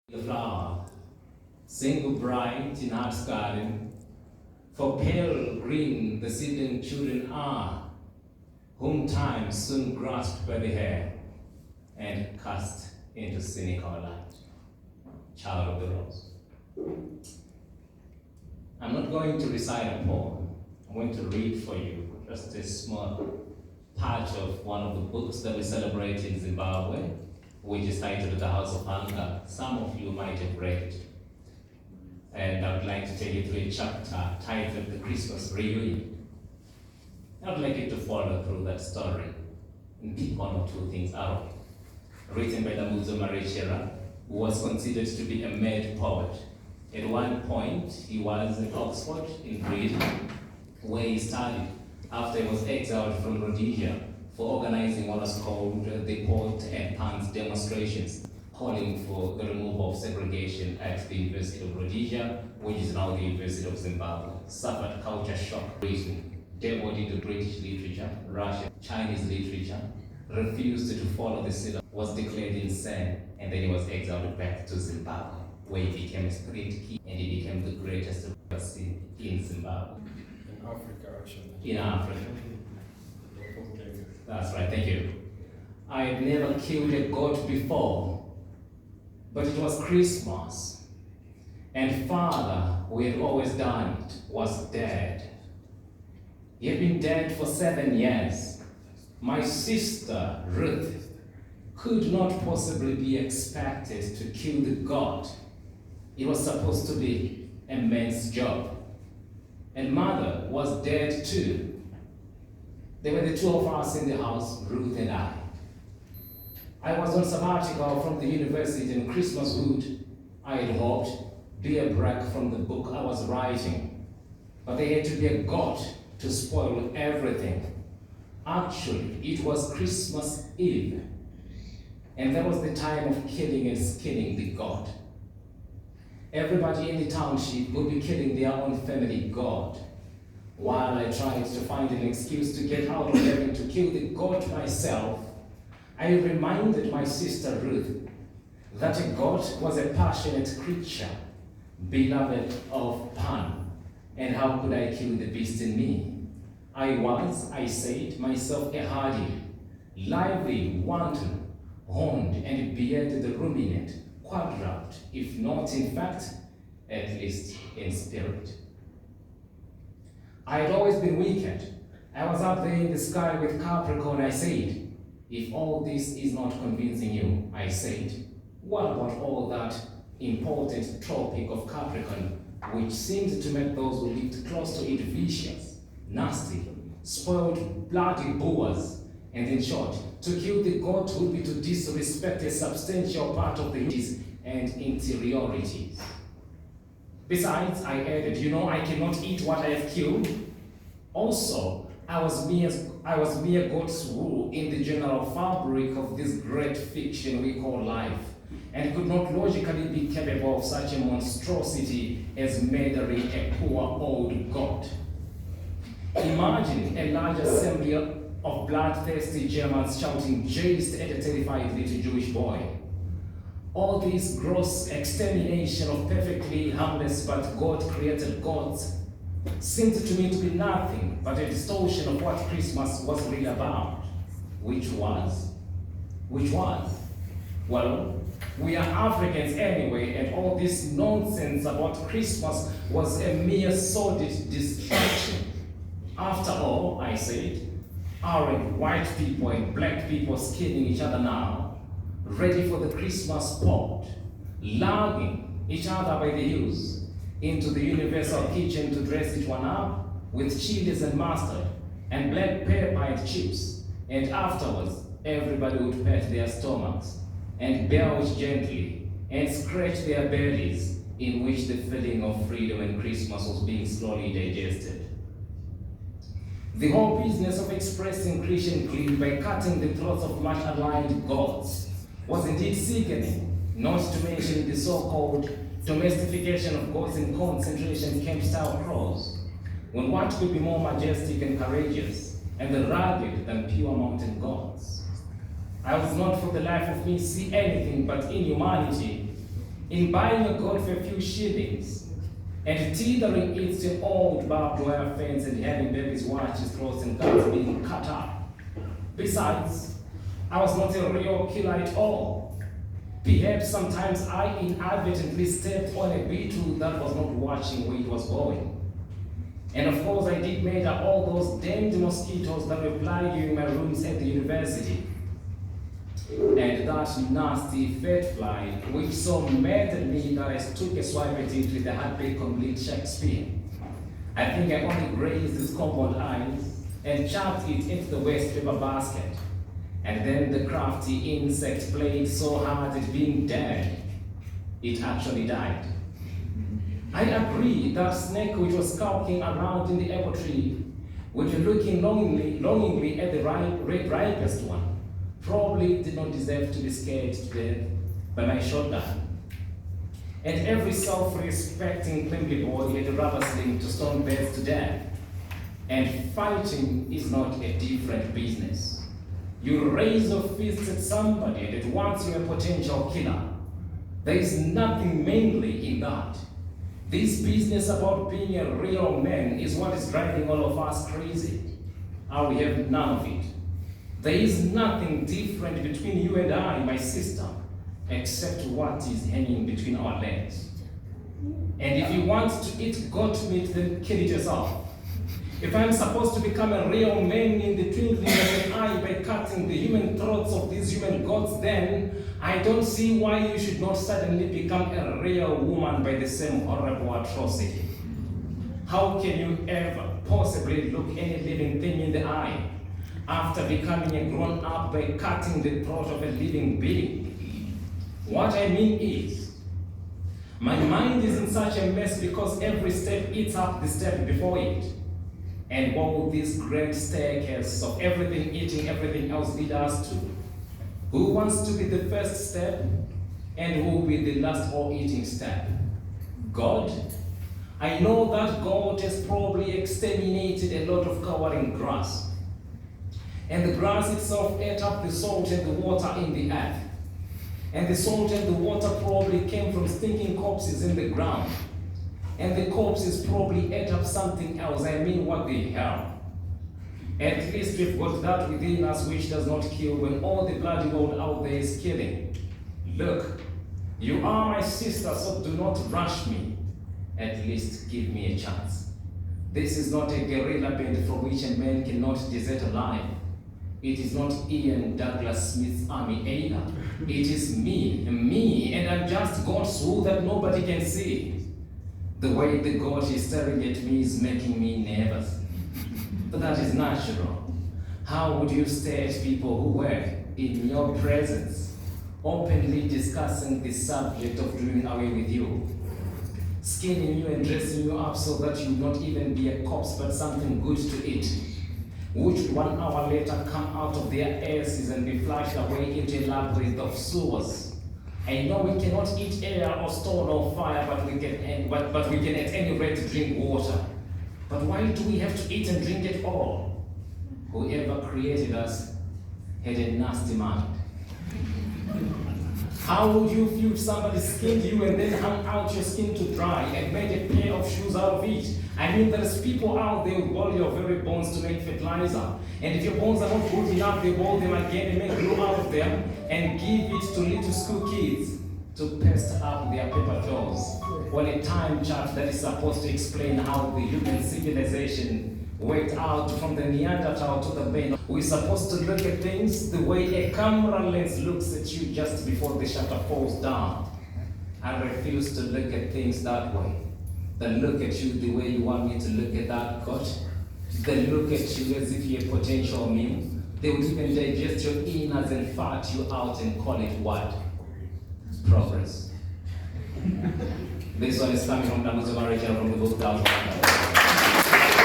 The flower, single bright in heart's garden, for pale green the seedling children are, whom time soon grasped by the hair and cast into cynical light. Child of the rose. I'm not going to recite a poem. I'm going to read for you just a small part of one of the books that we celebrate in Zimbabwe, which is titled The House of Hunger. Some of you might have read it. And I would like to take you through a chapter titled The Christmas Reunion. I would like you to follow through that story and pick one or two things out of it. Written by Damuzo Marechera, who was considered to be a mad poet. At one point, he was in Oxford, in Britain, where he studied after he was exiled from Rhodesia for organizing what was called the Pot and Pans demonstrations, calling for the removal of segregation at the University of Rhodesia, which is now the University of Zimbabwe. Suffered culture shock, Britain, dabbled into British literature, Russian, Chinese literature, refused to follow the syllabus, was declared insane, and then he was exiled back to Zimbabwe, where he became a street kid and he became the greatest person in Zimbabwe. In Africa, actually. In Africa. That's right, thank you. I had never killed a goat before, but it was Christmas. And father, who had always done it, was dead. He had been dead for 7 years. My sister, Ruth, could not possibly be expected to kill the goat. It was supposed to be a man's job. And mother was dead too. There were the two of us in the house, Ruth and I. I was on sabbatical from the university, and Christmas would, I had hoped, be a break from the book I was writing. But there had to be a goat to spoil everything. Actually, it was Christmas Eve, and that was the time of killing and skinning the goat. Everybody in the township would be killing their own family goat, while I tried to find an excuse to get out of having to kill the goat myself. I reminded my sister Ruth that a goat was a passionate creature, beloved of Pan, and how could I kill the beast in me? I said, myself a hardy, lively, wanton, horned and bearded ruminant, quadruped, if not in fact, at least in spirit. I had always been wicked. I was up there in the sky with Capricorn, I said. If all this is not convincing you, I said, what about all that important tropic of Capricorn, which seemed to make those who lived close to it vicious, nasty, spoiled, bloody boors, and in short, to kill the goat would be to disrespect a substantial part of the duties and interiorities. Besides, I added, I cannot eat what I have killed. Also, I was mere goat's wool in the general fabric of this great fiction we call life, and could not logically be capable of such a monstrosity as murdering a poor old goat. Imagine a large assembly of bloodthirsty Germans shouting jest at a terrified little Jewish boy. All this gross extermination of perfectly harmless but God-created gods seemed to me to be nothing but a distortion of what Christmas was really about, which was, well, we are Africans anyway, and all this nonsense about Christmas was a mere sordid distraction. After all, I said, aren't white people and black people skinning each other now, ready for the Christmas pot, lugging each other by the heels into the universal kitchen to dress each one up with chilies and mustard and black pepper and chips, and afterwards everybody would pat their stomachs and belch gently and scratch their bellies, in which the feeling of freedom and Christmas was being slowly digested. The whole business of expressing Christian greed by cutting the throats of much aligned gods was indeed sickening, not to mention the so-called domestication of gods in concentration camp-style crows, when what could be more majestic and courageous and rugged than pure mountain gods? I would not for the life of me see anything but inhumanity in buying a goat for a few shillings and tethering it to an old barbed wire fence and having babies watch his throats and guts being cut up. Besides, I was not a real killer at all. Perhaps sometimes I inadvertently stepped on a beetle that was not watching where it was going. And of course, I did murder all those damned mosquitoes that were plaguing my rooms at the university. And that nasty fat fly, which so maddened me that I took a swipe at it with the heartbeat complete Shakespeare. I think I only grazed its compound eyes and chucked it into the waste paper basket. And then the crafty insect played so hard at being dead, it actually died. I agree that snake which was skulking around in the apple tree, which was looking longingly at the ripest one, probably did not deserve to be scared to death by my shotgun. And every self-respecting cleanly boy had a rubber sling to stone bears to death. And fighting is not a different business. You raise your fist at somebody that wants you a potential killer. There is nothing manly in that. This business about being a real man is what is driving all of us crazy. And we have none of it. There is nothing different between you and I, my sister, except what is hanging between our legs. And if you want to eat goat meat, then kill it yourself. If I'm supposed to become a real man in the twinkling of an eye by cutting the human throats of these human gods, then I don't see why you should not suddenly become a real woman by the same horrible atrocity. How can you ever possibly look any living thing in the eye after becoming a grown-up by cutting the throat of a living being? What I mean is, my mind is in such a mess because every step eats up the step before it. And what will this great staircase of everything eating everything else lead us to? Who wants to be the first step? And who will be the last or eating step? God? I know that God has probably exterminated a lot of cowering grass. And the grass itself ate up the salt and the water in the earth. And the salt and the water probably came from stinking corpses in the ground. And the corpses probably ate up something else. I mean, what the hell? At least we've got that within us which does not kill when all the bloody world out there is killing. Look, you are my sister, so do not rush me. At least give me a chance. This is not a guerrilla band from which a man cannot desert alive. It is not Ian Douglas Smith's army either. It is me, and I'm just God's wool that nobody can see. The way the God is staring at me is making me nervous. But that is natural. How would you stare at people who were in your presence, openly discussing the subject of doing away with you, skinning you and dressing you up so that you would not even be a corpse but something good to eat, which 1 hour later come out of their asses and be flushed away into a labyrinth of sewers? I know we cannot eat air or stone or fire, but we can at any rate drink water. But why do we have to eat and drink it all? Whoever created us had a nasty mind. How would you feel if somebody skinned you and then hung out your skin to dry and made a pair of shoes out of it? I mean, there's people out there who boil your very bones to make fertilizer. And if your bones are not good enough, they boil them again and make glue out of them and give it to little school kids to paste up their paper dolls. On a time chart that is supposed to explain how the human civilization worked out from the Neanderthal to the man. We're supposed to look at things the way a camera lens looks at you just before the shutter falls down. I refuse to look at things that way. They look at you the way you want me to look at that God. They look at you as if you're a potential meal. They would even digest your innards and fart you out and call it what? Progress. This one is coming from Damuzo Marriage from the book 1000.